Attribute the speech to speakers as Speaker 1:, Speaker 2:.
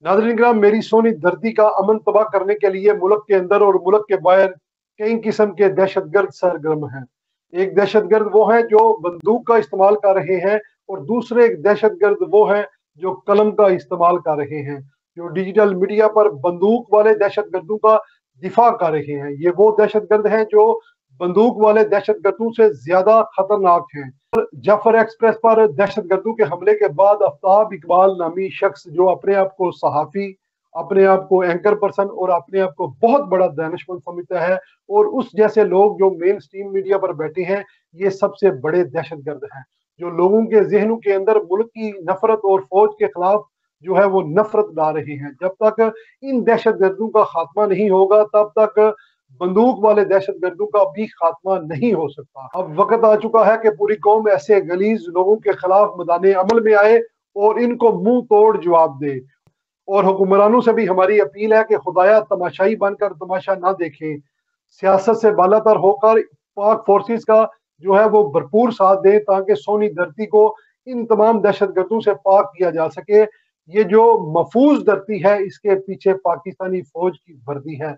Speaker 1: नाज़रीन किराम, मेरी सोनी धरती का अमन तबाह करने के लिए मुल्क के अंदर और मुल्क के बाहर कई किस्म के दहशतगर्द सरगर्म हैं। एक दहशतगर्द वो हैं जो बंदूक का इस्तेमाल कर रहे हैं, और दूसरे एक दहशतगर्द वो हैं जो कलम का इस्तेमाल कर रहे हैं, जो डिजिटल मीडिया पर बंदूक वाले दहशतगर्दों का दिफा कर रहे हैं। ये वो दहशतगर्द हैं जो बंदूक वाले दहशतगर्दों से ज्यादा खतरनाक हैं। जाफर एक्सप्रेस पर दहशतगर्दों के हमले के बाद आफ्ताब इकबाल नामी शख्स, जो अपने आप को सहाफी, अपने आप को एंकर पर्सन और अपने आप को बहुत बड़ा दानिशमंद समझता है, और उस जैसे लोग जो मेन स्ट्रीम मीडिया पर बैठे हैं, ये सबसे बड़े दहशतगर्द हैं, जो लोगों के जहनों के अंदर मुल्क की नफरत और फौज के खिलाफ जो है वो नफरत ला रहे हैं। जब तक इन दहशतगर्दों का खात्मा नहीं होगा, तब तक बंदूक वाले दहशतगर्दों का भी खात्मा नहीं हो सकता। अब वक्त आ चुका है कि पूरी कौम ऐसे गलीज लोगों के खिलाफ मैदान अमल में आए और इनको मुंह तोड़ जवाब दे। और हुक्मरानों से भी हमारी अपील है कि खुदाया तमाशाई बनकर तमाशा ना देखें, सियासत से बालातर होकर पाक फोर्सेस का जो है वो भरपूर साथ दें, ताकि सोनी धरती को इन तमाम दहशतगर्दों से पाक किया जा सके। ये जो महफूज धरती है, इसके पीछे पाकिस्तानी फौज की वर्दी है।